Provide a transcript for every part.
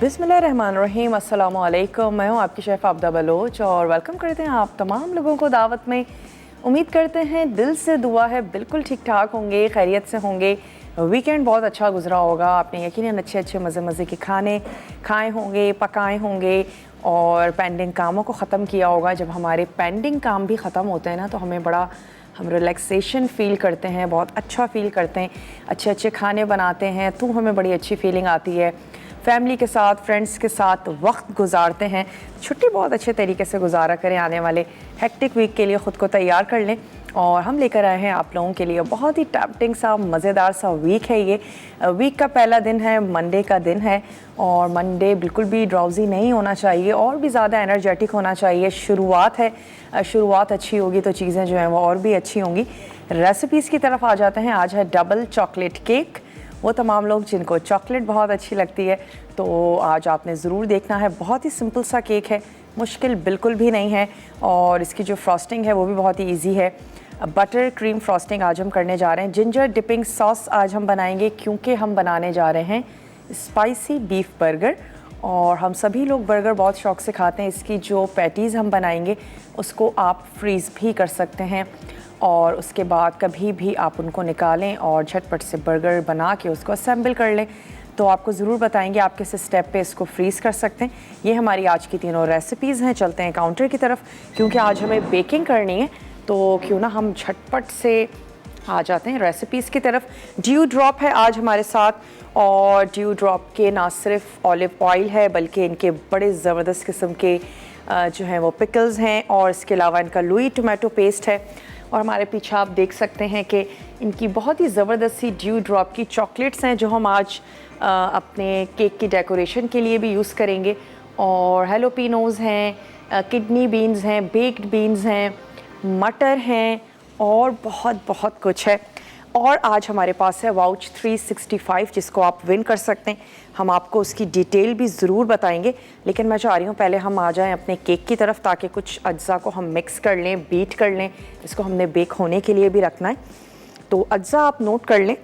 बिस्मिल्लाहिर्रहमानिर्रहीम, अस्सलामु अलैकुम। मैं हूँ आपकी शेफ़ आबदा बलोच और वेलकम करते हैं आप तमाम लोगों को दावत में। उम्मीद करते हैं, दिल से दुआ है बिल्कुल ठीक ठाक होंगे, खैरियत से होंगे। वीकेंड बहुत अच्छा गुजरा होगा, आपने यकीनन अच्छे अच्छे मज़े मज़े के खाने खाए होंगे, पकाए होंगे और पेंडिंग कामों को ख़त्म किया होगा। जब हमारे पेंडिंग काम भी ख़त्म होते हैं ना, तो हम रिलैक्सेशन फ़ील करते हैं, बहुत अच्छा फ़ील करते हैं। अच्छे अच्छे खाने बनाते हैं तो हमें बड़ी अच्छी फ़ीलिंग आती है। फैमिली के साथ, फ्रेंड्स के साथ वक्त गुजारते हैं। छुट्टी बहुत अच्छे तरीके से गुजारा करें, आने वाले हेक्टिक वीक के लिए ख़ुद को तैयार कर लें। और हम लेकर आए हैं आप लोगों के लिए बहुत ही टैम्पटिंग सा, मज़ेदार सा वीक है ये। वीक का पहला दिन है, मंडे का दिन है और मंडे बिल्कुल भी ड्राउजी नहीं होना चाहिए और भी ज़्यादा एनर्जेटिक होना चाहिए। शुरुआत है, शुरुआत अच्छी होगी तो चीज़ें जो हैं वो और भी अच्छी होंगी। रेसिपीज़ की तरफ आ जाते हैं। आज है डबल चॉकलेट केक। वो तमाम लोग जिनको चॉकलेट बहुत अच्छी लगती है तो आज आपने ज़रूर देखना है। बहुत ही सिंपल सा केक है, मुश्किल बिल्कुल भी नहीं है और इसकी जो फ्रॉस्टिंग है वो भी बहुत ही ईजी है। बटर क्रीम फ्रॉस्टिंग आज हम करने जा रहे हैं। जिंजर डिपिंग सॉस आज हम बनाएंगे क्योंकि हम बनाने जा रहे हैं स्पाइसी बीफ बर्गर और हम सभी लोग बर्गर बहुत शौक़ से खाते हैं। इसकी जो पैटीज़ हम बनाएंगे उसको आप फ्रीज़ भी कर सकते हैं और उसके बाद कभी भी आप उनको निकालें और झटपट से बर्गर बना के उसको असेंबल कर लें। तो आपको ज़रूर बताएंगे आप किस स्टेप पे इसको फ्रीज़ कर सकते हैं। ये हमारी आज की तीनों रेसिपीज़ हैं। चलते हैं काउंटर की तरफ क्योंकि आज हमें बेकिंग करनी है, तो क्यों ना हम झटपट से आ जाते हैं रेसिपीज़ की तरफ। ड्यू ड्रॉप है आज हमारे साथ और ड्यू ड्रॉप के ना सिर्फ ऑलिव ऑयल है बल्कि इनके बड़े ज़बरदस्त किस्म के जो हैं वो पिकल्स हैं और इसके अलावा इनका लुई टोमेटो पेस्ट है। और हमारे पीछे आप देख सकते हैं कि इनकी बहुत ही ज़बरदस्त सी ड्यू ड्रॉप की चॉकलेट्स हैं जो हम आज अपने केक की डेकोरेशन के लिए भी यूज़ करेंगे। और हेलोपिनोज़ हैं, किडनी बीन्स हैं, बेक्ड बीन्स हैं, मटर हैं और बहुत बहुत कुछ है। और आज हमारे पास है वाउच 365 जिसको आप विन कर सकते हैं। हम आपको उसकी डिटेल भी ज़रूर बताएंगे, लेकिन मैं चाह रही हूँ पहले हम आ जाएं अपने केक की तरफ ताकि कुछ अज्जा को हम मिक्स कर लें, बीट कर लें। इसको हमने बेक होने के लिए भी रखना है, तो अज्जा आप नोट कर लें।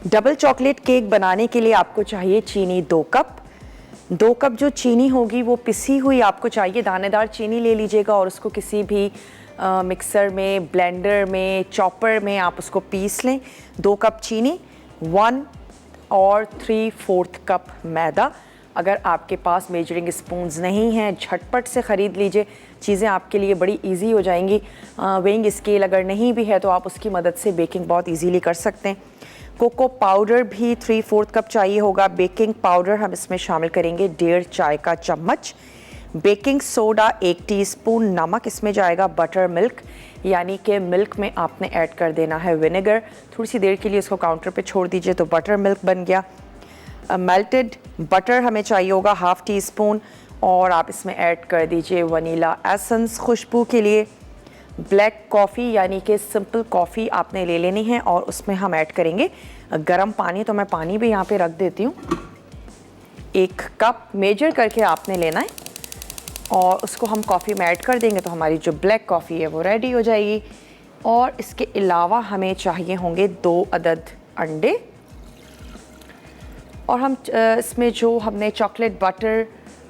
डबल चॉकलेट केक बनाने के लिए आपको चाहिए चीनी 2 कप। 2 कप जो चीनी होगी वो पिसी हुई आपको चाहिए, दानेदार चीनी ले लीजिएगा और उसको किसी भी मिक्सर में, ब्लेंडर में, चॉपर में आप उसको पीस लें। 2 कप चीनी, 1 और 3/4 कप मैदा। अगर आपके पास मेजरिंग स्पून्स नहीं हैं, झटपट से ख़रीद लीजिए, चीज़ें आपके लिए बड़ी इजी हो जाएंगी। वेइंग स्केल अगर नहीं भी है तो आप उसकी मदद से बेकिंग बहुत इजीली कर सकते हैं। कोको पाउडर भी 3/4 कप चाहिए होगा। बेकिंग पाउडर हम इसमें शामिल करेंगे 1.5 चाय का चम्मच। Baking soda 1 teaspoon. नमक इसमें जाएगा। बटर मिल्क यानी कि मिल्क में आपने ऐड कर देना है विनेगर। थोड़ी सी देर के लिए इसको काउंटर पे छोड़ दीजिए तो बटर मिल्क बन गया। मेल्टेड बटर हमें चाहिए होगा 1/2 टीस्पून और आप इसमें ऐड कर दीजिए वनीला एसेंस खुशबू के लिए। ब्लैक कॉफ़ी यानी कि सिंपल कॉफ़ी आपने ले लेनी है और उसमें हम ऐड करेंगे गर्म पानी। तो मैं पानी भी यहाँ पे रख देती हूँ। 1 कप मेजर करके आपने लेना है और उसको हम कॉफ़ी में ऐड कर देंगे तो हमारी जो ब्लैक कॉफ़ी है वो रेडी हो जाएगी। और इसके अलावा हमें चाहिए होंगे 2 अदद अंडे और हम इसमें जो हमने चॉकलेट बटर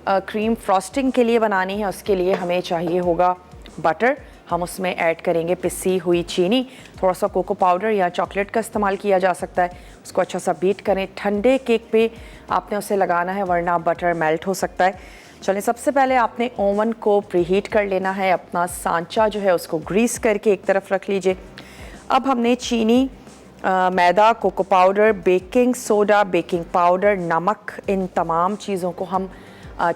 क्रीम फ्रॉस्टिंग के लिए बनानी है उसके लिए हमें चाहिए होगा बटर। हम उसमें ऐड करेंगे पिसी हुई चीनी, थोड़ा सा कोको पाउडर या चॉकलेट का इस्तेमाल किया जा सकता है। उसको अच्छा सा बीट करें। ठंडे केक पे आपने उसे लगाना है वरना बटर मेल्ट हो सकता है। चलिए, सबसे पहले आपने ओवन को प्रीहीट कर लेना है। अपना सांचा जो है उसको ग्रीस करके एक तरफ रख लीजिए। अब हमने चीनी, मैदा, cocoa powder, baking soda, baking powder, नमक, इन तमाम चीज़ों को हम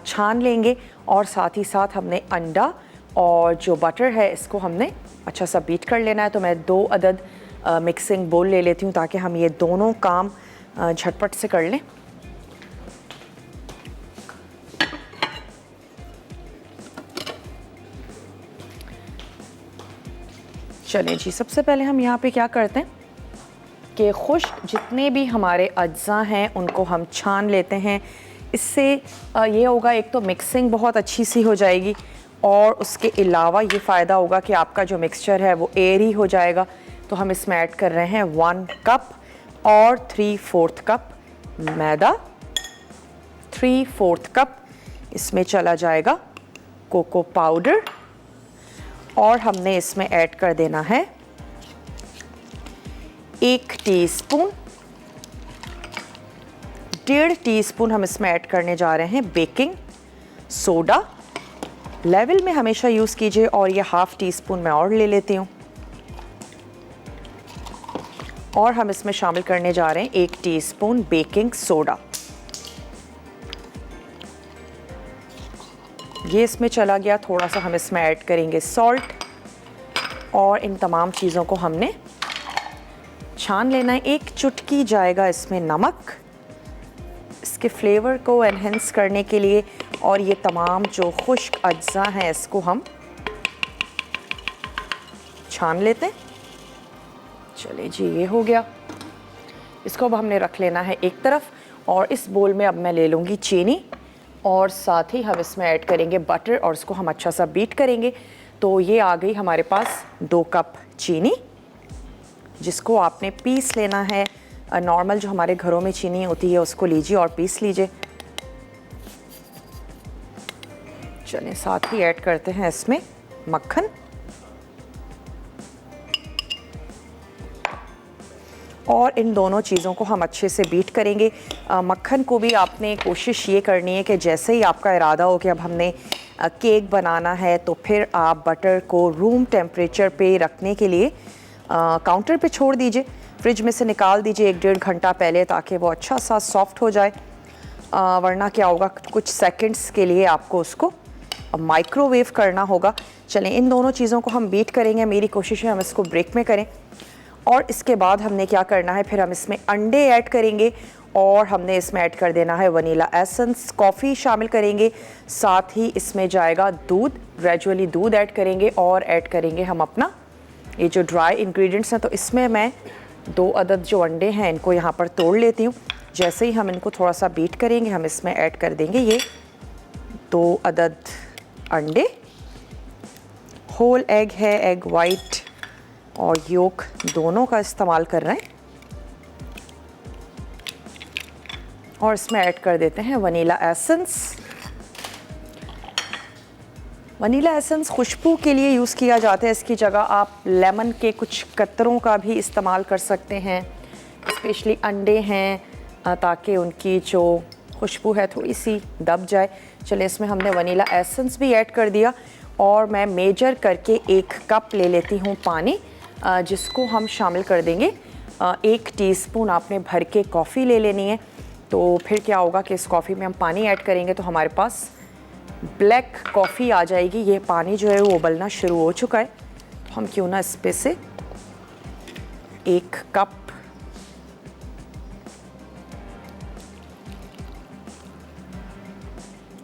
छान लेंगे और साथ ही साथ हमने अंडा और जो बटर है इसको हमने अच्छा सा बीट कर लेना है। तो मैं 2 अदद मिक्सिंग बोल ले लेती हूँ ताकि हम ये दोनों काम झटपट से कर लें। चलें जी, सबसे पहले हम यहाँ पे क्या करते हैं कि खुश्क जितने भी हमारे अज्जा हैं उनको हम छान लेते हैं। इससे ये होगा, एक तो मिक्सिंग बहुत अच्छी सी हो जाएगी और उसके अलावा ये फ़ायदा होगा कि आपका जो मिक्सचर है वो एयरी हो जाएगा। तो हम इसमें ऐड कर रहे हैं 1 कप और 3/4 कप मैदा, 3/4 कप इसमें चला जाएगा कोको पाउडर और हमने इसमें ऐड कर देना है 1 टीस्पून, 1.5 टीस्पून हम इसमें ऐड करने जा रहे हैं बेकिंग सोडा। लेवल में हमेशा यूज़ कीजिए और ये 1/2 टीस्पून मैं और ले लेती हूँ। और हम इसमें शामिल करने जा रहे हैं 1 टीस्पून बेकिंग सोडा। ये इसमें चला गया। थोड़ा सा हम इसमें ऐड करेंगे सॉल्ट और इन तमाम चीज़ों को हमने छान लेना है। 1 चुटकी जाएगा इसमें नमक, इसके फ्लेवर को एनहेंस करने के लिए। और ये तमाम जो खुश्क अज्जा हैं इसको हम छान लेते हैं। चलिए जी, ये हो गया। इसको अब हमने रख लेना है एक तरफ। और इस बोल में अब मैं ले लूँगी चीनी और साथ ही हम इसमें ऐड करेंगे बटर और इसको हम अच्छा सा बीट करेंगे। तो ये आ गई हमारे पास 2 कप चीनी, जिसको आपने पीस लेना है। नॉर्मल जो हमारे घरों में चीनी होती है उसको लीजिए और पीस लीजिए। चलिए, साथ ही ऐड करते हैं इसमें मक्खन और इन दोनों चीज़ों को हम अच्छे से बीट करेंगे। मक्खन को भी आपने कोशिश ये करनी है कि जैसे ही आपका इरादा हो कि अब हमने केक बनाना है तो फिर आप बटर को रूम टेम्परेचर पे रखने के लिए काउंटर पे छोड़ दीजिए। फ्रिज में से निकाल दीजिए 1-1.5 घंटा पहले, ताकि वो अच्छा सा सॉफ्ट हो जाए। वरना क्या होगा, कुछ सेकंड्स के लिए आपको उसको माइक्रोवेव करना होगा। चलें, इन दोनों चीज़ों को हम बीट करेंगे। मेरी कोशिश है हम इसको ब्रेक में करें। और इसके बाद हमने क्या करना है, फिर हम इसमें अंडे ऐड करेंगे और हमने इसमें ऐड कर देना है वनीला एसेंस, कॉफ़ी शामिल करेंगे। साथ ही इसमें जाएगा दूध, ग्रेजुअली दूध ऐड करेंगे और ऐड करेंगे हम अपना ये जो ड्राई इंग्रेडिएंट्स हैं। तो इसमें मैं 2 अदद जो अंडे हैं इनको यहाँ पर तोड़ लेती हूँ। जैसे ही हम इनको थोड़ा सा बीट करेंगे हम इसमें ऐड कर देंगे ये 2 अदद अंडे। होल एग है, एग वाइट और योक दोनों का इस्तेमाल कर रहे हैं। और इसमें ऐड कर देते हैं वनीला एसेंस। वनीला एसेंस खुशबू के लिए यूज़ किया जाता है। इसकी जगह आप लेमन के कुछ कतरों का भी इस्तेमाल कर सकते हैं। स्पेशली अंडे हैं ताकि उनकी जो खुशबू है थोड़ी सी दब जाए। चलिए, इसमें हमने वनीला एसेंस भी ऐड कर दिया और मैं मेजर करके 1 कप ले लेती हूँ पानी, जिसको हम शामिल कर देंगे। 1 टीस्पून आपने भर के कॉफ़ी ले लेनी है। तो फिर क्या होगा कि इस कॉफ़ी में हम पानी ऐड करेंगे तो हमारे पास ब्लैक कॉफ़ी आ जाएगी। ये पानी जो है वो उबलना शुरू हो चुका है। तो हम क्यों ना इस पे से 1 कप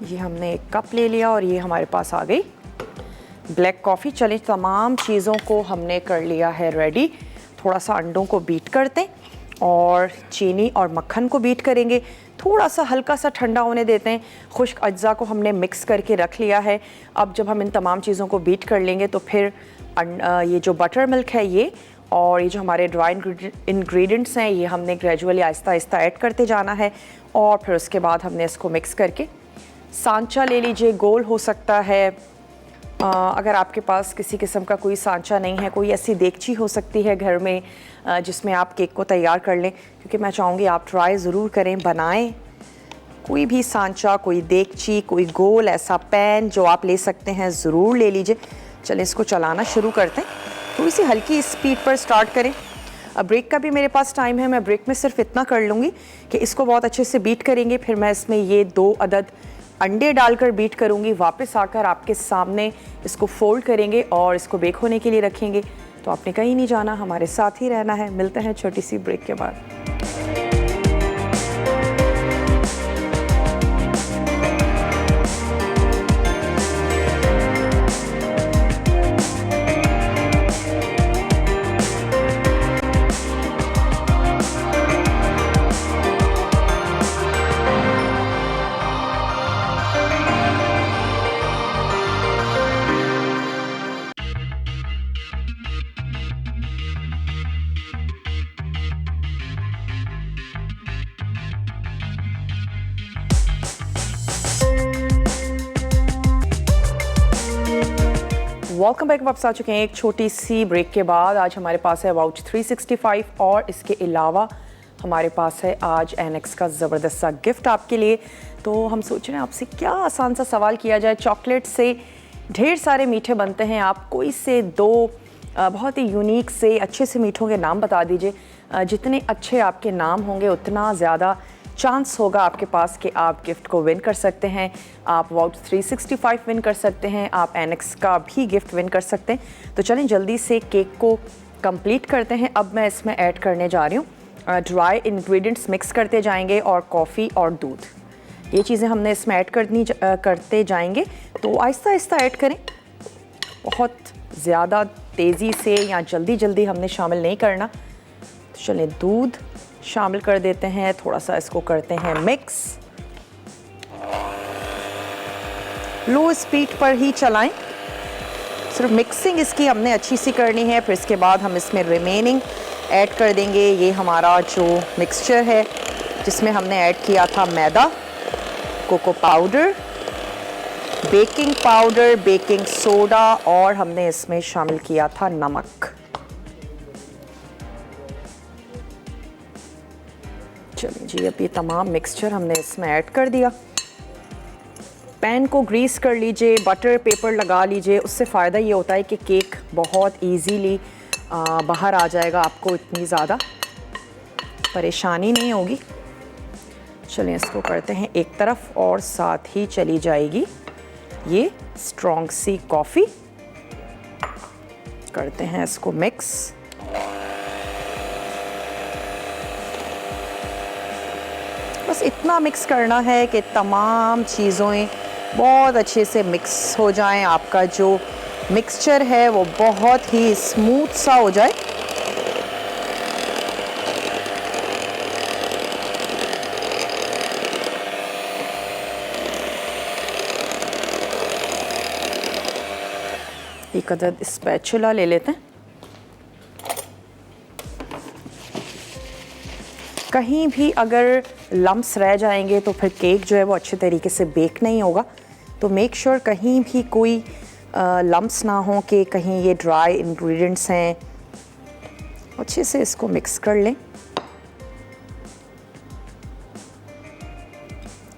ये हमने 1 कप ले लिया और ये हमारे पास आ गई ब्लैक कॉफ़ी। चलिए, तमाम चीज़ों को हमने कर लिया है रेडी। थोड़ा सा अंडों को बीट करते हैं और चीनी और मक्खन को बीट करेंगे। थोड़ा सा हल्का सा ठंडा होने देते हैं। खुश्क अज्जा को हमने मिक्स करके रख लिया है। अब जब हम इन तमाम चीज़ों को बीट कर लेंगे तो फिर ये जो बटर मिल्क है ये और ये जो हमारे ड्राई इंग्रेडिएंट्स हैं ये हमने ग्रेजुअली आहिस्ता आहिस्ता ऐड करते जाना है। और फिर उसके बाद हमने इसको मिक्स करके सांचा ले लीजिए। गोल हो सकता है, अगर आपके पास किसी किस्म का कोई सांचा नहीं है, कोई ऐसी देगची हो सकती है घर में जिसमें आप केक को तैयार कर लें। क्योंकि मैं चाहूँगी आप ट्राई ज़रूर करें, बनाएं। कोई भी सांचा, कोई देगची, कोई गोल ऐसा पैन जो आप ले सकते हैं ज़रूर ले लीजिए। चलें, इसको चलाना शुरू करते हैं। थोड़ी सी हल्की स्पीड पर स्टार्ट करें। अब ब्रेक का भी मेरे पास टाइम है। मैं ब्रेक में सिर्फ इतना कर लूँगी कि इसको बहुत अच्छे से बीट करेंगे। फिर मैं इसमें ये 2 अदद अंडे डालकर बीट करूँगी। वापस आकर आपके सामने इसको फोल्ड करेंगे और इसको बेक होने के लिए रखेंगे। तो आपने कहीं नहीं जाना, हमारे साथ ही रहना है। मिलते हैं छोटी सी ब्रेक के बाद। Welcome back. वापस आ चुके हैं एक छोटी सी ब्रेक के बाद। आज हमारे पास है वाउच 365 और इसके अलावा हमारे पास है आज एनेक्स का ज़बरदस्त सा गिफ्ट आपके लिए। तो हम सोच रहे हैं आपसे क्या आसान सा सवाल किया जाए। चॉकलेट से ढेर सारे मीठे बनते हैं, आप कोई से दो बहुत ही यूनिक से अच्छे से मीठों के नाम बता दीजिए। जितने अच्छे आपके नाम होंगे उतना ज़्यादा चांस होगा आपके पास कि आप गिफ्ट को विन कर सकते हैं। आप वाउच 365 विन कर सकते हैं, आप एनेक्स का भी गिफ्ट विन कर सकते हैं। तो चलें जल्दी से केक को कंप्लीट करते हैं। अब मैं इसमें ऐड करने जा रही हूँ ड्राई इंग्रेडिएंट्स, मिक्स करते जाएंगे और कॉफ़ी और दूध, ये चीज़ें हमने इसमें ऐड करते जाएंगे। तो आहिस्ता आहिस्ता ऐड करें, बहुत ज़्यादा तेज़ी से या जल्दी जल्दी हमने शामिल नहीं करना। तो चलें दूध शामिल कर देते हैं, थोड़ा सा इसको करते हैं मिक्स। लो स्पीड पर ही चलाएं, सिर्फ मिक्सिंग इसकी हमने अच्छी सी करनी है। फिर इसके बाद हम इसमें रिमेनिंग ऐड कर देंगे। ये हमारा जो मिक्सचर है जिसमें हमने ऐड किया था मैदा, cocoa powder, baking powder, baking soda और हमने इसमें शामिल किया था नमक। चलिए जी, अब ये तमाम मिक्सचर हमने इसमें ऐड कर दिया। पैन को ग्रीस कर लीजिए, बटर पेपर लगा लीजिए। उससे फ़ायदा ये होता है कि केक बहुत इजीली बाहर आ जाएगा, आपको इतनी ज़्यादा परेशानी नहीं होगी। चलिए इसको करते हैं एक तरफ और साथ ही चली जाएगी ये स्ट्रॉन्ग सी कॉफ़ी। करते हैं इसको मिक्स। बस इतना मिक्स करना है कि तमाम चीज़ें बहुत अच्छे से मिक्स हो जाएं। आपका जो मिक्सचर है वो बहुत ही स्मूथ सा हो जाए। एक अदद स्पैचुला ले लेते हैं। कहीं भी अगर लम्प्स रह जाएंगे तो फिर केक जो है वो अच्छे तरीके से बेक नहीं होगा। तो मेक श्योर कहीं भी कोई लम्प्स ना हो कि कहीं ये ड्राई इंग्रेडिएंट्स हैं। अच्छे से इसको मिक्स कर लें।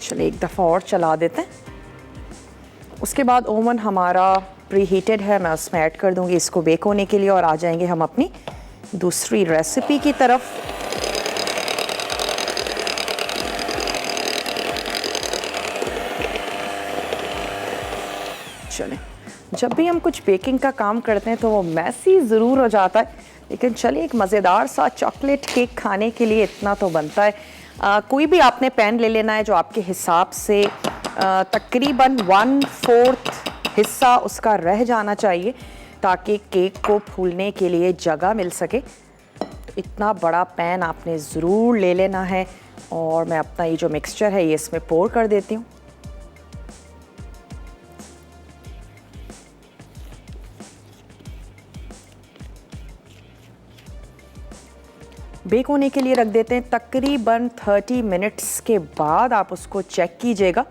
चलिए एक दफ़ा और चला देते हैं। उसके बाद ओवन हमारा प्री हीटेड है, मैं उसमें ऐड कर दूंगी इसको बेक होने के लिए और आ जाएंगे हम अपनी दूसरी रेसिपी की तरफ। चलें, जब भी हम कुछ बेकिंग का काम करते हैं तो वो मैसी ज़रूर हो जाता है, लेकिन चलिए एक मज़ेदार सा चॉकलेट केक खाने के लिए इतना तो बनता है। कोई भी आपने पैन ले लेना है जो आपके हिसाब से तकरीबन 1/4 हिस्सा उसका रह जाना चाहिए ताकि केक को फूलने के लिए जगह मिल सके। तो इतना बड़ा पैन आपने ज़रूर ले लेना है और मैं अपना ये जो मिक्सचर है ये इसमें पोर कर देती हूँ। बेक होने के लिए रख देते हैं। तकरीबन 30 मिनट्स के बाद आप उसको चेक कीजिएगा।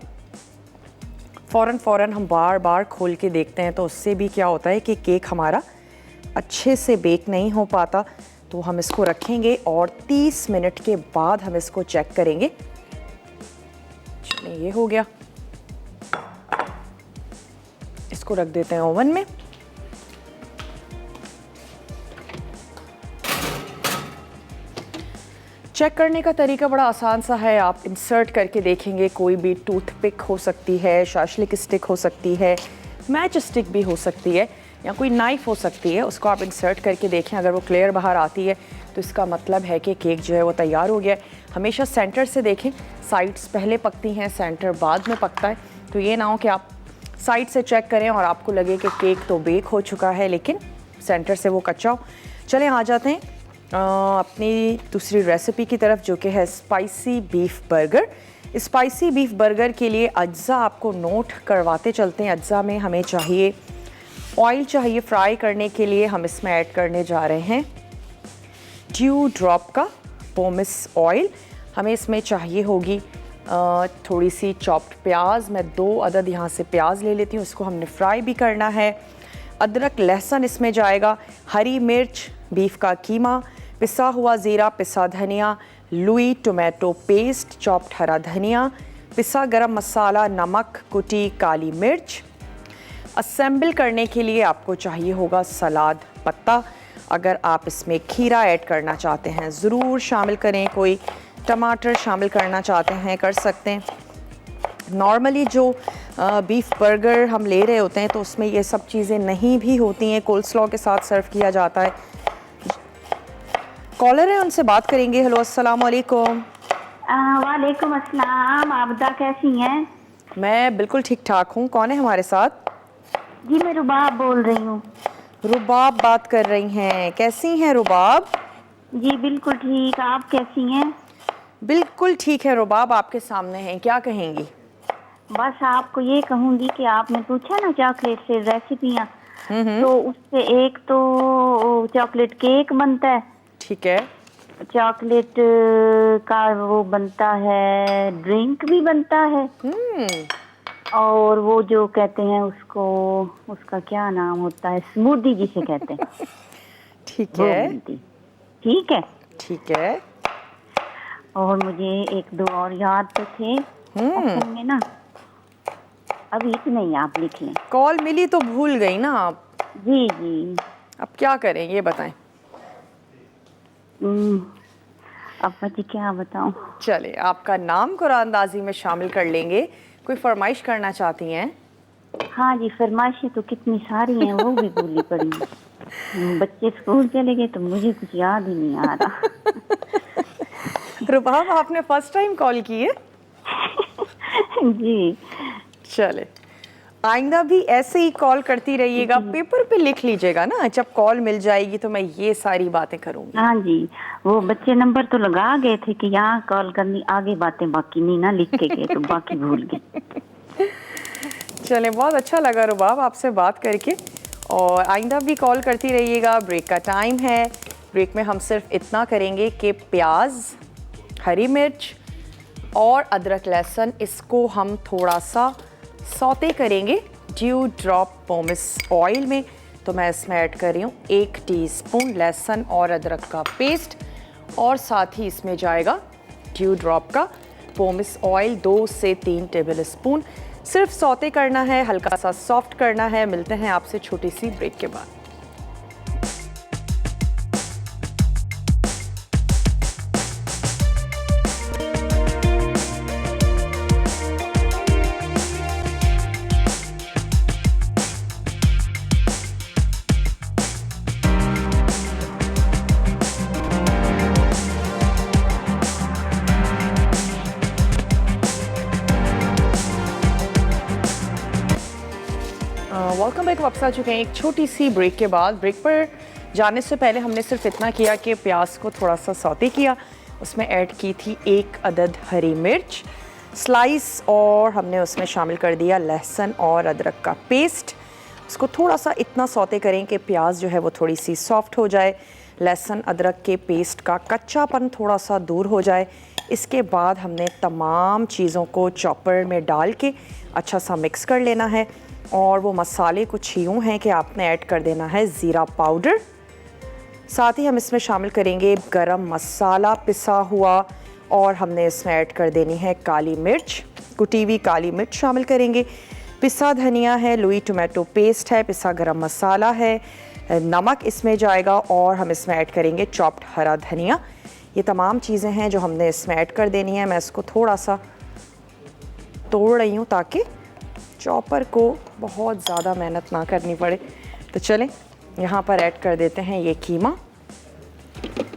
फ़ौरन हम बार बार खोल के देखते हैं तो उससे भी क्या होता है कि केक हमारा अच्छे से बेक नहीं हो पाता। तो हम इसको रखेंगे और 30 मिनट के बाद हम इसको चेक करेंगे। चलिए ये हो गया, इसको रख देते हैं ओवन में। चेक करने का तरीका बड़ा आसान सा है। आप इंसर्ट करके देखेंगे, कोई भी टूथपिक हो सकती है, शाशलिक स्टिक हो सकती है, मैच स्टिक भी हो सकती है या कोई नाइफ़ हो सकती है। उसको आप इंसर्ट करके देखें, अगर वो क्लियर बाहर आती है तो इसका मतलब है कि केक जो है वो तैयार हो गया है। हमेशा सेंटर से देखें, साइड्स पहले पकती हैं, सेंटर बाद में पकता है। तो ये ना हो कि आप साइड से चेक करें और आपको लगे कि केक तो बेक हो चुका है लेकिन सेंटर से वो कच्चा हो। चलें आ जाते हैं अपनी दूसरी रेसिपी की तरफ, जो कि है spicy beef burger. Spicy beef burger के लिए अज्जा आपको नोट करवाते चलते हैं। अज्जा में हमें चाहिए ऑयल, चाहिए फ्राई करने के लिए। हम इसमें ऐड करने जा रहे हैं ड्यू ड्रॉप का पोमिस ऑयल। हमें इसमें चाहिए होगी थोड़ी सी चॉप्ड प्याज। मैं 2 अदद यहाँ से प्याज ले लेती हूँ, इसको हमने फ्राई भी करना है। अदरक लहसुन इसमें जाएगा, हरी मिर्च, बीफ का कीमा, पिसा हुआ ज़ीरा, पिसा धनिया, लुई टोमेटो पेस्ट, चॉप्ड हरा धनिया, पिसा गरम मसाला, नमक, कुटी काली मिर्च। असेंबल करने के लिए आपको चाहिए होगा सलाद पत्ता। अगर आप इसमें खीरा ऐड करना चाहते हैं ज़रूर शामिल करें, कोई टमाटर शामिल करना चाहते हैं कर सकते हैं। नॉर्मली जो बीफ बर्गर हम ले रहे होते हैं तो उसमें ये सब चीज़ें नहीं भी होती हैं, कोल्स्लॉ के साथ सर्व किया जाता है। कॉलर है, उनसे बात करेंगे। हेलो, अस्सलाम वालेकुम। वालेकुम अस्सलाम। आबदा कैसी हैं? मैं बिल्कुल ठीक ठाक हूँ। कौन है हमारे साथ? जी मैं रुबाब बोल रही हूँ। रुबाब बात कर रही हैं। कैसी हैं रुबाब? जी बिल्कुल ठीक, आप कैसी हैं? बिल्कुल ठीक है रुबाब, आपके सामने हैं, क्या कहेंगी? बस आपको ये कहूँगी कि आपने पूछा ना चॉकलेट से रेसिपियाँ, तो उससे एक तो चॉकलेट केक बनता है, ठीक है। चॉकलेट का वो बनता है, ड्रिंक भी बनता है, और वो जो कहते हैं उसको, उसका क्या नाम होता है, स्मूदी जिसे कहते हैं। ठीक है, ठीक है, ठीक है। और मुझे एक दो और याद तो थे असल में ना, अभी इतने ही आप लिख लें। कॉल मिली तो भूल गई ना आप? जी जी। अब क्या करें ये बताएं। अब मुझे क्या बताऊं? चले, आपका नाम कुरानंदाजी में शामिल कर लेंगे। कोई फरमाइश करना चाहती हैं? हाँ जी, फरमाइशें तो कितनी सारी हैं, वो भी भूली पड़ी हैं। बच्चे स्कूल चले गए तो मुझे कुछ याद ही नहीं आ रहा। रुबाब, आपने फर्स्ट टाइम कॉल की है? जी। चले, आइंदा भी ऐसे ही कॉल करती रहिएगा, पेपर पे लिख लीजिएगा ना, जब कॉल मिल जाएगी तो मैं ये सारी बातें करूंगी। हाँ जी, वो बच्चे नंबर तो लगा गए थे कि यहाँ कॉल करनी, आगे बातें बाकी नहीं ना लिख के गए तो बाकी भूल गए। चले, बहुत अच्छा लगा रुबाब आपसे बात करके, और आइंदा भी कॉल करती रहिएगा। ब्रेक का टाइम है। ब्रेक में हम सिर्फ इतना करेंगे कि प्याज, हरी मिर्च और अदरक लहसुन, इसको हम थोड़ा सा सौते करेंगे ड्यू ड्रॉप पोमिस ऑयल में। तो मैं इसमें ऐड कर रही हूँ 1 टीस्पून लहसुन और अदरक का पेस्ट, और साथ ही इसमें जाएगा ड्यू ड्रॉप का पोमिस ऑयल 2 से 3 टेबल स्पून। सिर्फ सौते करना है, हल्का सा सॉफ्ट करना है। मिलते हैं आपसे छोटी सी ब्रेक के बाद। Welcome back. वापस आ चुके हैं एक छोटी सी ब्रेक के बाद। ब्रेक पर जाने से पहले हमने सिर्फ इतना किया कि प्याज को थोड़ा सा सौते किया, उसमें ऐड की थी 1 अदद हरी मिर्च स्लाइस, और हमने उसमें शामिल कर दिया लहसुन और अदरक का पेस्ट। उसको थोड़ा सा इतना सौते करें कि प्याज जो है वो थोड़ी सी सॉफ्ट हो जाए, लहसुन अदरक के पेस्ट का कच्चापन थोड़ा सा दूर हो जाए। इसके बाद हमने तमाम चीज़ों को चॉपर में डाल के अच्छा सा मिक्स कर लेना है, और वो मसाले कुछ यूँ हैं कि आपने ऐड कर देना है ज़ीरा पाउडर, साथ ही हम इसमें शामिल करेंगे गरम मसाला पिसा हुआ, और हमने इसमें ऐड कर देनी है काली मिर्च, कुटी हुई काली मिर्च शामिल करेंगे, पिसा धनिया है, लुई टोमेटो पेस्ट है, पिसा गरम मसाला है, नमक इसमें जाएगा, और हम इसमें ऐड करेंगे चॉप्ड हरा धनिया। ये तमाम चीज़ें हैं जो हमने इसमें ऐड कर देनी है। मैं इसको थोड़ा सा तोड़ रही हूँ ताकि चॉपर को बहुत ज़्यादा मेहनत ना करनी पड़े। तो चलें, यहाँ पर ऐड कर देते हैं ये कीमा।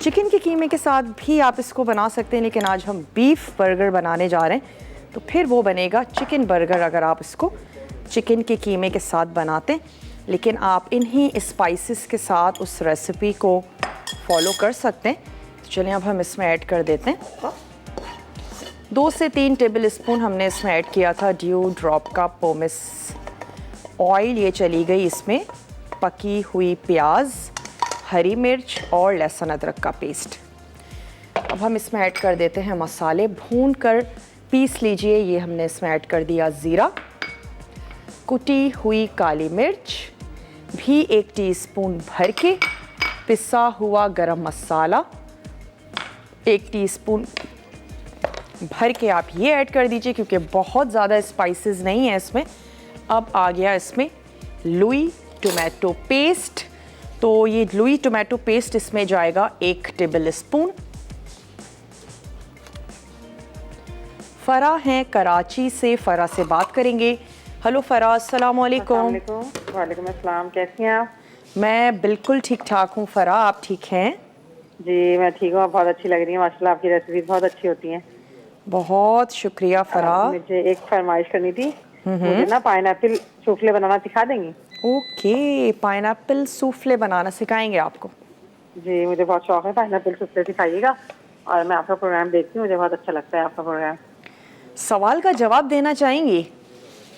चिकन के कीमे के साथ भी आप इसको बना सकते हैं, लेकिन आज हम बीफ बर्गर बनाने जा रहे हैं तो फिर वो बनेगा चिकन बर्गर अगर आप इसको चिकन के कीमे के साथ बनाते हैं। लेकिन आप इन्हीं स्पाइसेस के साथ उस रेसिपी को फॉलो कर सकते हैं। तो चलिए अब हम इसमें ऐड कर देते हैं 2 से 3 टेबल स्पून हमने इसमें ऐड किया था ड्यू ड्रॉप का पोमिस ऑयल। ये चली गई इसमें पकी हुई प्याज, हरी मिर्च और लहसुन अदरक का पेस्ट। अब हम इसमें ऐड कर देते हैं मसाले, भून कर पीस लीजिए। ये हमने इसमें ऐड कर दिया ज़ीरा, कुटी हुई काली मिर्च, भी 1 टीस्पून भर के पिसा हुआ गरम मसाला 1 टीस्पून भर के आप ये ऐड कर दीजिए, क्योंकि बहुत ज़्यादा स्पाइसेस नहीं है इसमें। अब आ गया इसमें लुई टोमेटो पेस्ट, तो ये लुई टोमेटो पेस्ट इसमें जाएगा 1 टेबल स्पून। फ़रा हैं कराची से, फ़रा से बात करेंगे। हेलो फ़रा, अस्सलाम वालेकुम। वालेकुम अस्सलाम, कैसी हैं आप? मैं बिल्कुल ठीक ठाक हूँ फ़रा, आप ठीक हैं? जी मैं ठीक हूँ, आप बहुत अच्छी लग रही हैं माशाल्लाह, आपकी रेसिपी बहुत अच्छी होती हैं। बहुत शुक्रिया फ़रा। मुझे एक फरमाइश करनी थी, मुझे ना पाइनएप्पल सूफले बनाना सिखा देंगी? ओके, पाइनएप्पल सूफले बनाना सिखाएंगे आपको? जी मुझे बहुत शौक है, पाइनएप्पल सूफले सिखाइएगा। और मैं आपका प्रोग्राम देखती हूँ, मुझे बहुत अच्छा लगता है आपका प्रोग्राम। सवाल का जवाब देना चाहेंगी?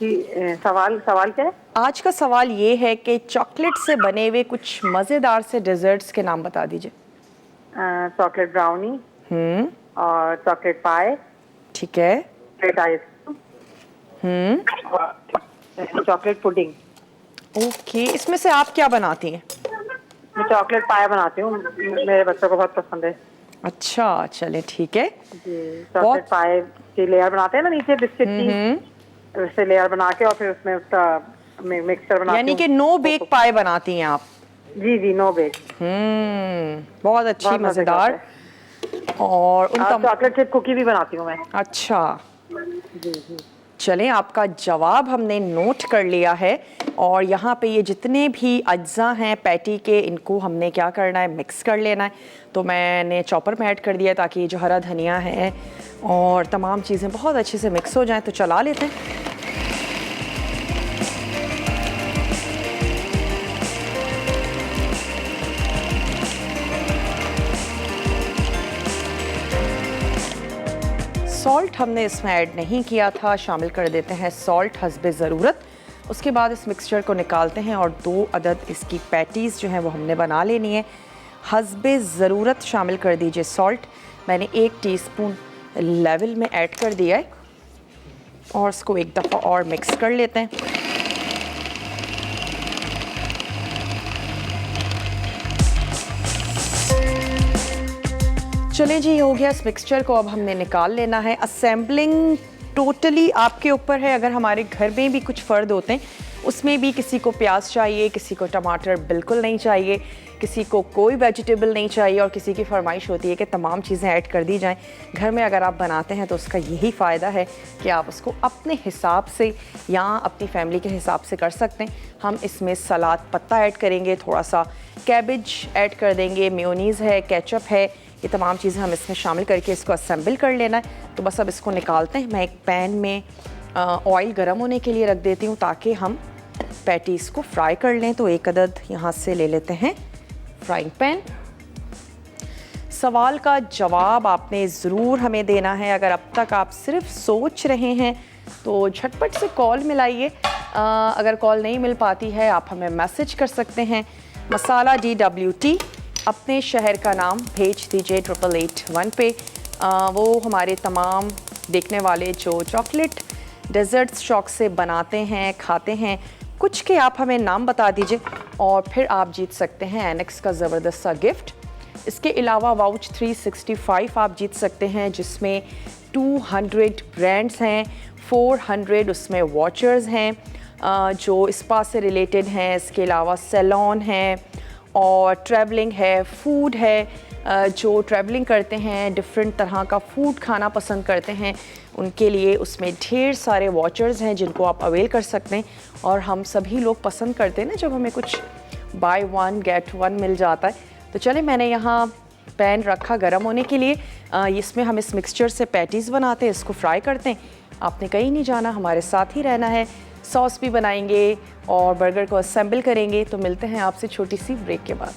जी सवाल क्या है? आज का सवाल ये है कि चॉकलेट से बने हुए कुछ मज़ेदार से डेजर्ट्स के नाम बता दीजिए। चॉकलेट ब्राउनी और चॉकलेट पाए, ठीक है। Chocolate ice cream, chocolate pudding. Okay, इसमें से आप क्या बनाती हैं? मैं चॉकलेट पाए बनाती हूँ, मेरे बच्चों को बहुत पसंद है। अच्छा, चले ठीक है। जी चॉकलेट पाए की लेयर बनाते हैं ना नीचे बिस्किट की, वैसे लेयर बना के और फिर उसमें उसका मिक्सचर बनाते हैं। यानी कि नो बेक पाए बनाती हैं आप? जी नो बेक। बहुत अच्छी, मज़ेदार। और उन चॉकलेट चिप कुकी भी बनाती हूँ मैं। अच्छा जी। चलें, आपका जवाब हमने नोट कर लिया है। और यहाँ पे ये जितने भी अज्जा हैं पैटी के, इनको हमने क्या करना है, मिक्स कर लेना है। तो मैंने चॉपर में ऐड कर दिया ताकि ये जो हरा धनिया है और तमाम चीज़ें बहुत अच्छे से मिक्स हो जाएं। तो चला लेते हैं। सॉल्ट हमने इसमें ऐड नहीं किया था, शामिल कर देते हैं सॉल्ट हस्बे ज़रूरत। उसके बाद इस मिक्सचर को निकालते हैं और 2 अदद इसकी पैटीज़ जो हैं वो हमने बना लेनी है। हस्बे ज़रूरत शामिल कर दीजिए सॉल्ट। मैंने 1 टीस्पून लेवल में ऐड कर दिया है और इसको एक दफ़ा और मिक्स कर लेते हैं। चले जी, हो गया। इस मिक्सचर को अब हमने निकाल लेना है। असेंबलिंग टोटली आपके ऊपर है। अगर हमारे घर में भी कुछ फ़र्द होते हैं, उसमें भी किसी को प्याज चाहिए, किसी को टमाटर बिल्कुल नहीं चाहिए, किसी को कोई वेजिटेबल नहीं चाहिए और किसी की फरमाइश होती है कि तमाम चीज़ें ऐड कर दी जाएं। घर में अगर आप बनाते हैं तो उसका यही फ़ायदा है कि आप उसको अपने हिसाब से या अपनी फैमिली के हिसाब से कर सकते हैं। हम इसमें सलाद पत्ता ऐड करेंगे, थोड़ा सा कैबेज ऐड कर देंगे, मेयोनीज़ है, केचप है, ये तमाम चीज़ें हम इसमें शामिल करके इसको असेंबल कर लेना है। तो बस अब इसको निकालते हैं। मैं एक पैन में ऑयल गर्म होने के लिए रख देती हूँ ताकि हम पैटीज़ को फ्राई कर लें। तो एक अदद यहाँ से ले लेते हैं फ्राइंग पैन। सवाल का जवाब आपने ज़रूर हमें देना है। अगर अब तक आप सिर्फ सोच रहे हैं तो झटपट से कॉल मिलाइए। अगर कॉल नहीं मिल पाती है आप हमें मैसेज कर सकते हैं। मसाला DWT, अपने शहर का नाम भेज दीजिए 8881 पे। वो हमारे तमाम देखने वाले जो चॉकलेट डेजर्ट्स शौक से बनाते हैं, खाते हैं, कुछ के आप हमें नाम बता दीजिए और फिर आप जीत सकते हैं एनेक्स का ज़बरदस्त सा गिफ्ट। इसके अलावा वाउच 365 आप जीत सकते हैं, जिसमें 200 ब्रांड्स हैं, 400 उसमें वॉचर्स हैं जो स्पा से रिलेटेड हैं। इसके अलावा सैलून है और ट्रैवलिंग है, फूड है। जो ट्रैवलिंग करते हैं, डिफरेंट तरह का फूड खाना पसंद करते हैं, उनके लिए उसमें ढेर सारे वॉचर्स हैं जिनको आप अवेल कर सकते हैं। और हम सभी लोग पसंद करते हैं ना जब हमें कुछ बाय 1 गेट 1 मिल जाता है। तो चले, मैंने यहाँ पैन रखा गर्म होने के लिए। इसमें हम इस मिक्सचर से पैटीज़ बनाते हैं, इसको फ्राई करते हैं। आपने कहीं नहीं जाना, हमारे साथ ही रहना है। सॉस भी बनाएंगे और बर्गर को असेंबल करेंगे। तो मिलते हैं आपसे छोटी सी ब्रेक के बाद।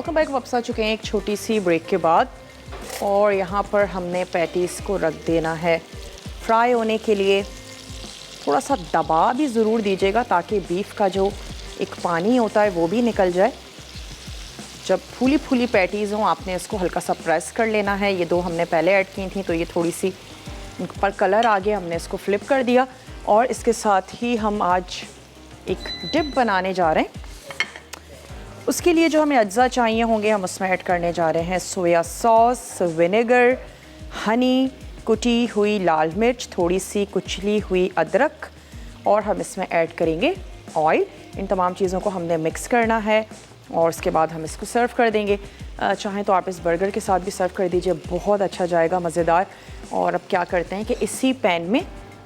Welcome back. वापस आ चुके हैं एक छोटी सी ब्रेक के बाद और यहाँ पर हमने पैटीज़ को रख देना है फ्राई होने के लिए। थोड़ा सा दबा भी ज़रूर दीजिएगा ताकि बीफ का जो एक पानी होता है वो भी निकल जाए। जब फूली फूली पैटीज़ हों आपने इसको हल्का सा प्रेस कर लेना है। ये दो हमने पहले ऐड की थी तो ये थोड़ी सी इन पर कलर आ गया, हमने इसको फ्लिप कर दिया। और इसके साथ ही हम आज एक डिप बनाने जा रहे हैं। उसके लिए जो हमें अज्जा चाहिए होंगे हम उसमें ऐड करने जा रहे हैं सोया सॉस, विनेगर, हनी, कुटी हुई लाल मिर्च, थोड़ी सी कुचली हुई अदरक और हम इसमें ऐड करेंगे ऑयल। इन तमाम चीज़ों को हमने मिक्स करना है और उसके बाद हम इसको सर्व कर देंगे। चाहें तो आप इस बर्गर के साथ भी सर्व कर दीजिए, बहुत अच्छा जाएगा, मज़ेदार। और अब क्या करते हैं कि इसी पैन में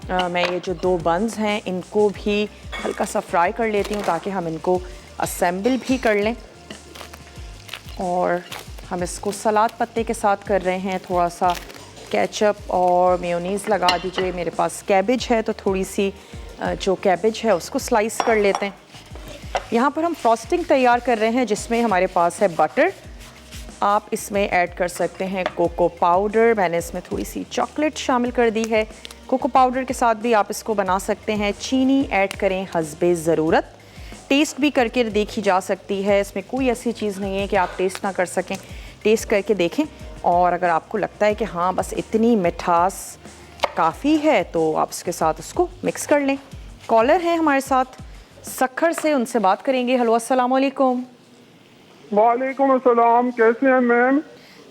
मैं ये जो दो बन्स हैं इनको भी हल्का सा फ्राई कर लेती हूँ ताकि हम इनको असेंबल भी कर लें। और हम इसको सलाद पत्ते के साथ कर रहे हैं। थोड़ा सा केचप और मेयोनीज़ लगा दीजिए। मेरे पास कैबेज है तो थोड़ी सी जो कैबेज है उसको स्लाइस कर लेते हैं। यहाँ पर हम फ्रॉस्टिंग तैयार कर रहे हैं जिसमें हमारे पास है बटर। आप इसमें ऐड कर सकते हैं कोको पाउडर। मैंने इसमें थोड़ी सी चॉकलेट शामिल कर दी है। कोको पाउडर के साथ भी आप इसको बना सकते हैं। चीनी ऐड करें हस्बे ज़रूरत। टेस्ट भी करके देखी जा सकती है, इसमें कोई ऐसी चीज़ नहीं है कि आप टेस्ट ना कर सकें। टेस्ट करके देखें और अगर आपको लगता है कि हाँ बस इतनी मिठास काफ़ी है तो आप उसके साथ उसको मिक्स कर लें। कॉलर हैं हमारे साथ सक्खर से, उनसे बात करेंगे। हेलो, अस्सलाम वालेकुम। वालेकुम अस्सलाम, कैसे हैं मैम?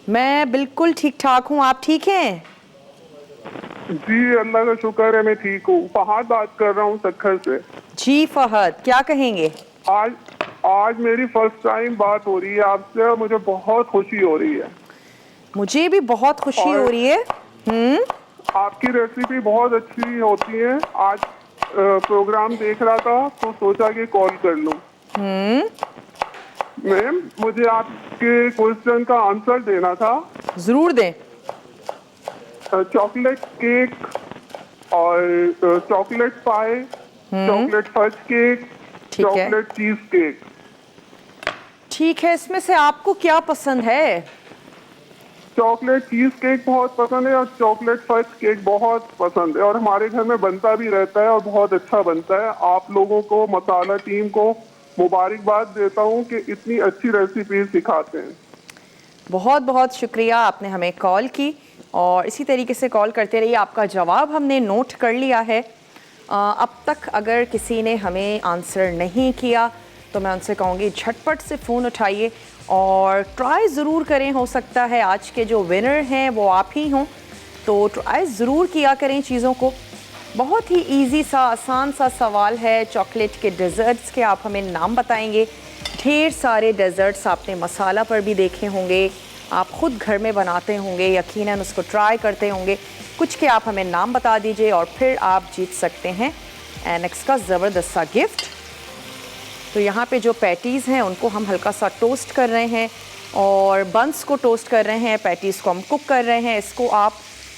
मैं बिल्कुल ठीक ठाक हूँ, आप ठीक हैं? जी अल्लाह का शुक्र है, मैं ठीक हूँ। फहद बात कर रहा हूँ सक्खर से। जी फहद, क्या कहेंगे? आज मेरी फर्स्ट टाइम बात हो रही है आपसे और मुझे बहुत खुशी हो रही है। मुझे भी बहुत खुशी हो रही है। आपकी रेसिपी बहुत अच्छी होती है। आज प्रोग्राम देख रहा था तो सोचा कि कॉल कर लूं। मैम मुझे आपके क्वेश्चन का आंसर देना था। ज़रूर दें। चॉकलेट केक और चॉकलेट पाई, चॉकलेट फज केक, ठीक है। Chocolate cheese cake. ठीक है, इसमें से आपको क्या पसंद है? चॉकलेट चीज केक बहुत पसंद है और चॉकलेट फज केक बहुत पसंद है और हमारे घर में बनता भी रहता है और बहुत अच्छा बनता है। आप लोगों को, मसाला टीम को मुबारकबाद देता हूँ कि इतनी अच्छी रेसिपी सिखाते हैं। बहुत बहुत शुक्रिया, आपने हमें कॉल की और इसी तरीके से कॉल करते रहिए। आपका जवाब हमने नोट कर लिया है। अब तक अगर किसी ने हमें आंसर नहीं किया तो मैं उनसे कहूँगी झटपट से फ़ोन उठाइए और ट्राई ज़रूर करें। हो सकता है आज के जो विनर हैं वो आप ही हों, तो ट्राई ज़रूर किया करें चीज़ों को। बहुत ही इजी सा, आसान सा सवाल है। चॉकलेट के डेज़र्ट्स के आप हमें नाम बताएंगे। ढेर सारे डेज़र्ट्स आपने मसाला पर भी देखे होंगे, आप ख़ुद घर में बनाते होंगे, यकीनन उसको ट्राई करते होंगे। कुछ के आप हमें नाम बता दीजिए और फिर आप जीत सकते हैं एनेक्स का ज़बरदस्त सा गिफ्ट। तो यहाँ पे जो पैटीज़ हैं उनको हम हल्का सा टोस्ट कर रहे हैं और बंस को टोस्ट कर रहे हैं। पैटीज़ को हम कुक कर रहे हैं। इसको आप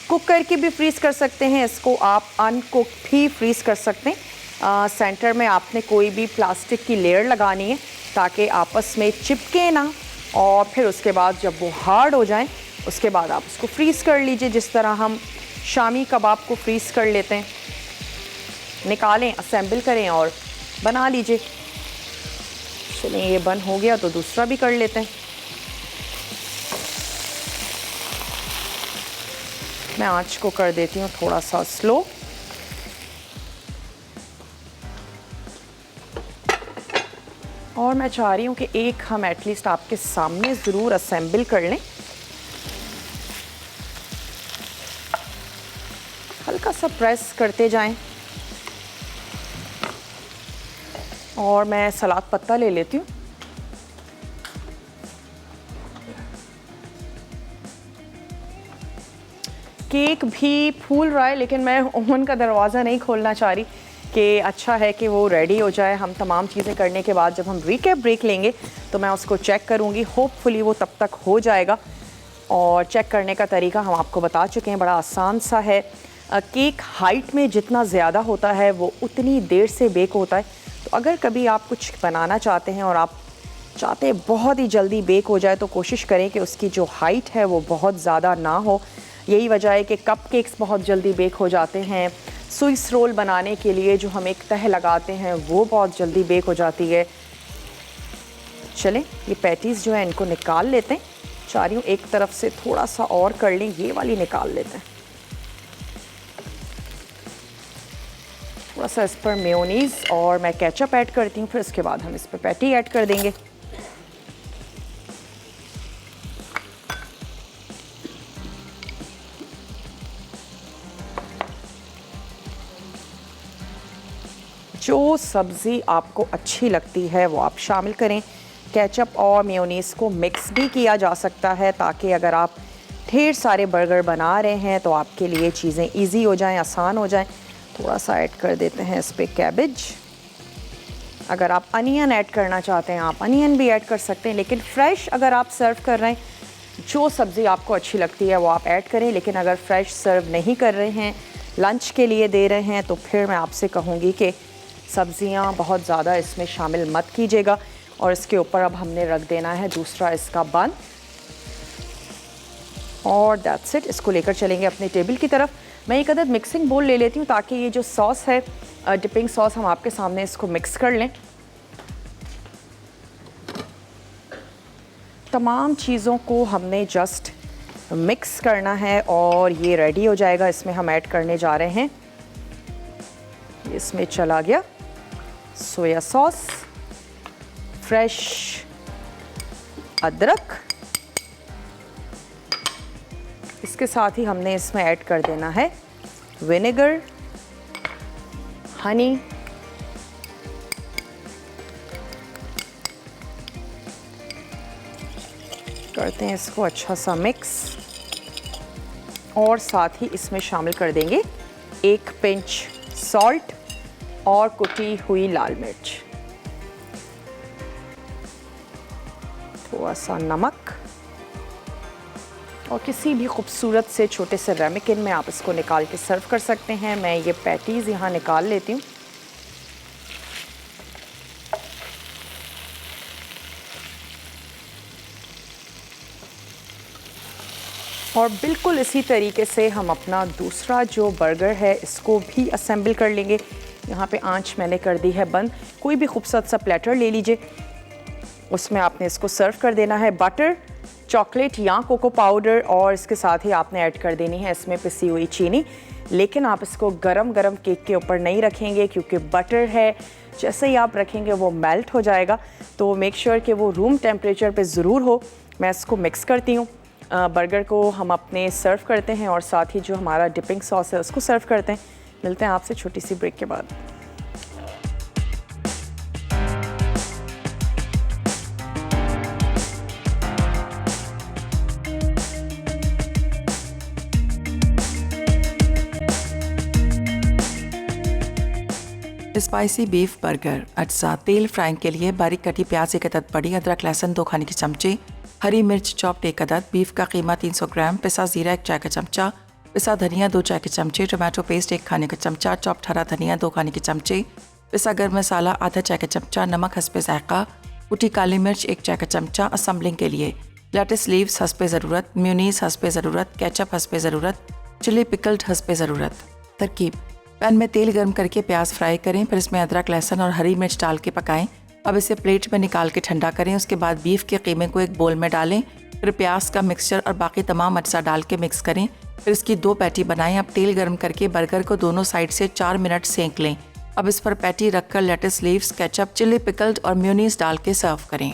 कुक करके भी फ्रीज़ कर सकते हैं, इसको आप अनकुक भी फ्रीज़ कर सकते हैं। सेंटर में आपने कोई भी प्लास्टिक की लेयर लगानी है ताकि आपस में चिपके ना, और फिर उसके बाद जब वो हार्ड हो जाएं उसके बाद आप उसको फ्रीज़ कर लीजिए, जिस तरह हम शामी कबाब को फ्रीज़ कर लेते हैं। निकालें, असेंबल करें और बना लीजिए। चलिए ये बन हो गया तो दूसरा भी कर लेते हैं। मैं आंच को कर देती हूँ थोड़ा सा स्लो। और मैं चाह रही हूँ कि एक हम एटलीस्ट आपके सामने ज़रूर असेंबल कर लें। हल्का सा प्रेस करते जाएं। और मैं सलाद पत्ता ले लेती हूँ। केक भी फूल रहा है लेकिन मैं ओवन का दरवाज़ा नहीं खोलना चाह रही कि अच्छा है कि वो रेडी हो जाए। हम तमाम चीज़ें करने के बाद जब हम रिकैप ब्रेक लेंगे तो मैं उसको चेक करूँगी। होपफुली वो तब तक हो जाएगा। और चेक करने का तरीका हम आपको बता चुके हैं, बड़ा आसान सा है। केक हाइट में जितना ज़्यादा होता है वो उतनी देर से बेक होता है। तो अगर कभी आप कुछ बनाना चाहते हैं और आप चाहते हैं बहुत ही जल्दी बेक हो जाए तो कोशिश करें कि उसकी जो हाइट है वो बहुत ज़्यादा ना हो। यही वजह है कि कपकेक्स बहुत जल्दी बेक हो जाते हैं। स्विस रोल बनाने के लिए जो हम एक तह लगाते हैं वो बहुत जल्दी बेक हो जाती है। चलें ये पैटीज़ जो है इनको निकाल लेते हैं। चाह रही हूँ एक तरफ से थोड़ा सा और कर लें, ये वाली निकाल लेते हैं। थोड़ा सा इस पर मेयोनीज़ और मैं केचप ऐड करती हूँ, फिर इसके बाद हम इस पर पैटी ऐड कर देंगे। जो सब्ज़ी आपको अच्छी लगती है वो आप शामिल करें। केचप और मेयोनीज़ को मिक्स भी किया जा सकता है ताकि अगर आप ढेर सारे बर्गर बना रहे हैं तो आपके लिए चीज़ें इजी हो जाएं, आसान हो जाएं। थोड़ा सा ऐड कर देते हैं इस पर कैबेज। अगर आप अनियन ऐड करना चाहते हैं आप अनियन भी ऐड कर सकते हैं, लेकिन फ्रेश अगर आप सर्व कर रहे हैं जो सब्ज़ी आपको अच्छी लगती है वो आप ऐड करें। लेकिन अगर फ्रेश सर्व नहीं कर रहे हैं, लंच के लिए दे रहे हैं, तो फिर मैं आपसे कहूँगी कि सब्ज़ियाँ बहुत ज़्यादा इसमें शामिल मत कीजिएगा। और इसके ऊपर अब हमने रख देना है दूसरा इसका बन, और दैट्स इट। इसको लेकर चलेंगे अपने टेबल की तरफ। मैं एक अदद मिक्सिंग बोल ले लेती हूँ ताकि ये जो सॉस है डिपिंग सॉस हम आपके सामने इसको मिक्स कर लें। तमाम चीज़ों को हमने जस्ट मिक्स करना है और ये रेडी हो जाएगा। इसमें हम ऐड करने जा रहे हैं, इसमें चला गया सोया सॉस, फ्रेश अदरक, इसके साथ ही हमने इसमें ऐड कर देना है विनेगर, हनी, करते हैं इसको अच्छा सा मिक्स, और साथ ही इसमें शामिल कर देंगे 1 पिंच सॉल्ट और कुटी हुई लाल मिर्च, थोड़ा सा नमक, और किसी भी खूबसूरत से छोटे से रेमिकिन में आप इसको निकाल के सर्व कर सकते हैं। मैं ये पैटीज़ यहाँ निकाल लेती हूँ। और बिल्कुल इसी तरीके से हम अपना दूसरा जो बर्गर है इसको भी असेंबल कर लेंगे। यहाँ पे आंच मैंने कर दी है बंद। कोई भी खूबसूरत सा प्लेटर ले लीजिए, उसमें आपने इसको सर्व कर देना है। बटर, चॉकलेट या कोको पाउडर, और इसके साथ ही आपने ऐड कर देनी है इसमें पिसी हुई चीनी। लेकिन आप इसको गरम गरम केक के ऊपर नहीं रखेंगे क्योंकि बटर है, जैसे ही आप रखेंगे वो मेल्ट हो जाएगा। तो मेक श्योर कि वो रूम टेम्परेचर पे ज़रूर हो। मैं इसको मिक्स करती हूँ। बर्गर को हम अपने सर्व करते हैं और साथ ही जो हमारा डिपिंग सॉस है उसको सर्व करते हैं। मिलते हैं आपसे छोटी सी ब्रेक के बाद। Spicy beef burger. अज्जा तेल फ्राइंग के लिए बारीक कटी प्याज 1 अदद बड़ी, अदरक लहसुन 2 खाने के चमचे, हरी मिर्च चॉप्ड 1 अदद, बीफ का कीमा 300 ग्राम, पिसा जीरा 1 चाय का चमचा, पिसा धनिया 2 चाय के चमचे, टमाटो पेस्ट 1 खाने का चमचा, चॉप्ड हरा धनिया 2 खाने के चमचे, पिसा गर्म मसाला आधा चाय का चमचा, नमक हस्बे जायका, कुटी काली मिर्च 1 चाय का चमचा। असेंबलिंग के लिए लेट्स लीव्स हस्बे ज़रूरत, म्यूनीस हस्बे ज़रूरत, केचप हस्बे ज़रूरत, चिली पिकल्ड हस्बे ज़रूरत। तरकीब: पैन में तेल गर्म करके प्याज फ्राई करें, फिर इसमें अदरक लहसुन और हरी मिर्च डाल के पकाएं। अब इसे प्लेट में निकाल के ठंडा करें। उसके बाद बीफ के कीमे को एक बोल में डालें, फिर प्याज का मिक्सचर और बाकी तमाम अज्जा डाल के मिक्स करें। फिर इसकी 2 पैटी बनाएं। अब तेल गर्म करके बर्गर को दोनों साइड से 4 मिनट सेंक लें। अब इस पर पैटी रखकर lettuce leaves, ketchup, chilli pickled और म्यूनीस डाल के सर्व करें।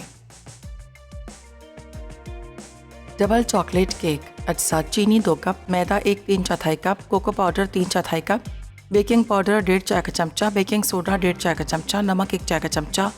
Double chocolate cake. अज्जा: चीनी 2 कप, मैदा 1 3/4 cup, cocoa powder 3/4 cup, baking powder 1.5 चाय का चमचा, बेकिंग सोडा 1.5 चाय का चमचा, नमक 1 चाय का चमचा,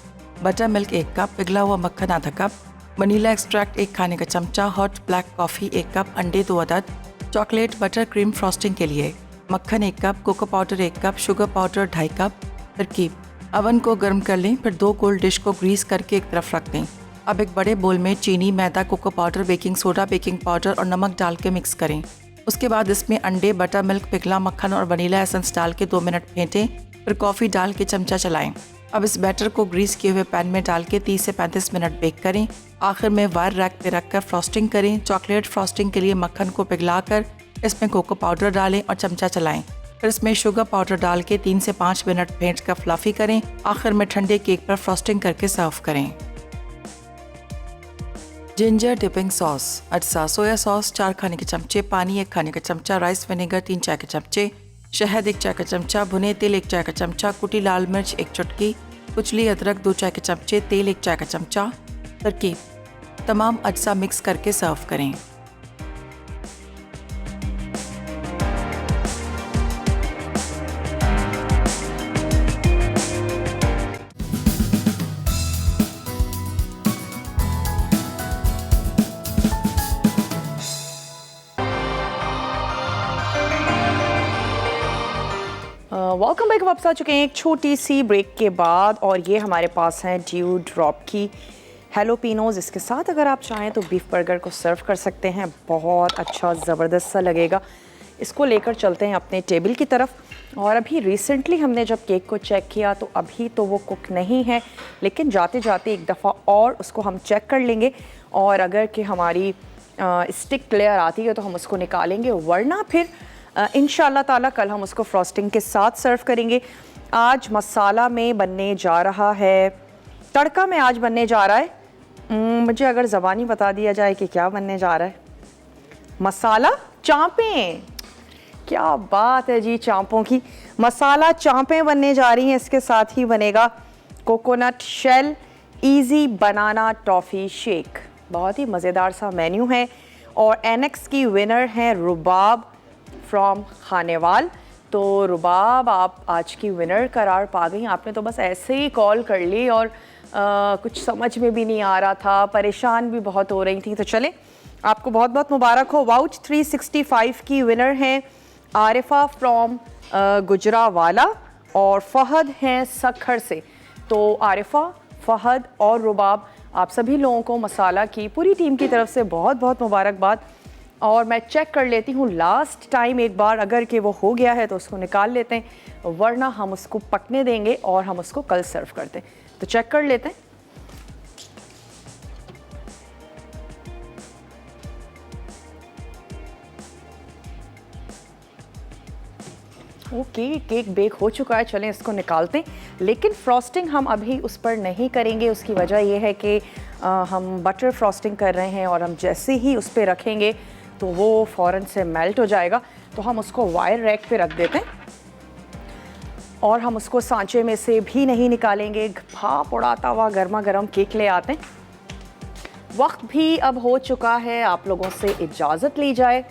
बटर मिल्क 1 कप, पिघला हुआ मक्खन आधा कप, वनीला एक्सट्रैक्ट 1 खाने का चमचा, हॉट ब्लैक कॉफ़ी 1 कप, अंडे 2 अदद, चॉकलेट बटर क्रीम फ्रॉस्टिंग के लिए मक्खन 1 cup, cocoa powder 1 cup, sugar powder 2.5 cup. तरकीब: अवन को गर्म कर लें, फिर 2 गोल डिश को ग्रीस करके एक तरफ रख दें। अब एक बड़े बोल में चीनी, मैदा, cocoa powder, baking soda, baking powder और नमक डाल के मिक्स करें। उसके बाद इसमें अंडे, बटर मिल्क, पिघला मक्खन और वनीला एसेंस डाल के 2 मिनट फेंटें। फिर कॉफ़ी डाल के चमचा चलाएं। अब इस बैटर को ग्रीस किए हुए पैन में डाल के 30 से 35 मिनट बेक करें। आखिर में वायर रैक पे रखकर फ्रॉस्टिंग करें। चॉकलेट फ्रॉस्टिंग के लिए मक्खन को पिघलाकर इसमें कोको पाउडर डालें और चमचा चलाएं। फिर इसमें शुगर पाउडर डाल के 3 से 5 मिनट फेंट कर फ्लफी करें। आखिर में ठंडे केक पर फ्रॉस्टिंग करके सर्व करें। Ginger dipping sauce. अज्जा सोया सॉस 4 खाने के चमचे, पानी 1 खाने का चमचा, राइस विनेगर 3 चाय के चमचे, शहद 1 चाय का चमचा, भुने तेल 1 चाय का चमचा, कुटी लाल मिर्च 1 चुटकी, कुचली अदरक 2 चाय के चमचे, तेल 1 चाय का चमचा। तरकीब: तमाम अज्जा मिक्स करके सर्व करें। Welcome back. वापस आ चुके हैं एक छोटी सी ब्रेक के बाद और ये हमारे पास हैं ड्यू ड्रॉप की हैलोपिनोज। इसके साथ अगर आप चाहें तो बीफ बर्गर को सर्व कर सकते हैं। बहुत अच्छा ज़बरदस्त सा लगेगा। इसको लेकर चलते हैं अपने टेबल की तरफ। और अभी रिसेंटली हमने जब केक को चेक किया तो अभी तो वो कुक नहीं है, लेकिन जाते जाते एक दफ़ा और उसको हम चेक कर लेंगे और अगर कि हमारी स्टिक लेयर आती है तो हम उसको निकालेंगे, वरना फिर इंशाल्लाह ताला कल हम उसको फ्रॉस्टिंग के साथ सर्व करेंगे। आज मसाला में बनने जा रहा है, तड़का में आज बनने जा रहा है। मुझे अगर ज़बानी बता दिया जाए कि क्या बनने जा रहा है। मसाला चांपें। क्या बात है जी, चांपों की मसाला चांपें बनने जा रही हैं। इसके साथ ही बनेगा कोकोनट शेल इजी बनाना टॉफ़ी शेक। बहुत ही मज़ेदार सा मेन्यू है। और एनेक्स की विनर हैं रुबाब फ्रॉम खानेवाल। तो रुबाब, आप आज की विनर करार पा गई। आपने तो बस ऐसे ही कॉल कर ली और कुछ समझ में भी नहीं आ रहा था, परेशान भी बहुत हो रही थी। तो चले, आपको बहुत बहुत मुबारक हो। वाउच 365 की विनर हैं आरिफा फ्रॉम गुजरावाला और फ़हद हैं सखर से। तो आरिफा, फ़हद और रुबाब, आप सभी लोगों को मसाला की पूरी टीम की तरफ से बहुत बहुत मुबारकबाद। और मैं चेक कर लेती हूँ लास्ट टाइम एक बार, अगर कि वो हो गया है तो उसको निकाल लेते हैं, वरना हम उसको पकने देंगे और हम उसको कल सर्व करते हैं। तो चेक कर लेते हैं। ओके, केक बेक हो चुका है। चलें इसको निकालते हैं, लेकिन फ्रॉस्टिंग हम अभी उस पर नहीं करेंगे। उसकी वजह यह है कि हम बटर फ्रॉस्टिंग कर रहे हैं और हम जैसे ही उस पर रखेंगे तो वो फ़ौरन से मेल्ट हो जाएगा। तो हम उसको वायर रैक पे रख देते हैं और हम उसको सांचे में से भी नहीं निकालेंगे। भाप उड़ाता हुआ गर्मा गर्म केक ले आते हैं। वक्त भी अब हो चुका है आप लोगों से इजाज़त ली जाए।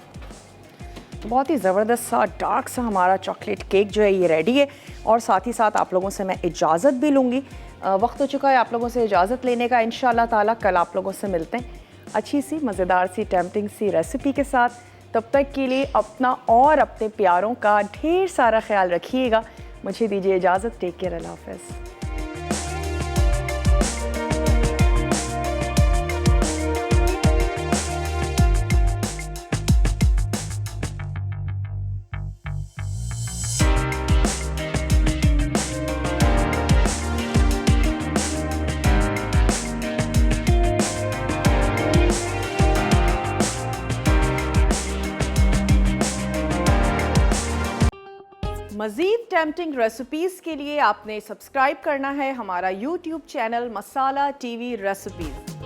तो बहुत ही ज़बरदस्त सा डार्क सा हमारा चॉकलेट केक जो है ये रेडी है और साथ ही साथ आप लोगों से मैं इजाज़त भी लूँगी। वक्त हो चुका है आप लोगों से इजाज़त लेने का। इंशाल्लाह ताला कल आप लोगों से मिलते हैं अच्छी सी मज़ेदार सी टेम्पटिंग सी रेसिपी के साथ। तब तक के लिए अपना और अपने प्यारों का ढेर सारा ख्याल रखिएगा। मुझे दीजिए इजाज़त। Take care. अल्लाह हाफ़िज़। मज़ीद टेम्पटिंग रेसिपीज़ के लिए आपने सब्सक्राइब करना है हमारा YouTube चैनल मसाला TV रेसिपीज़।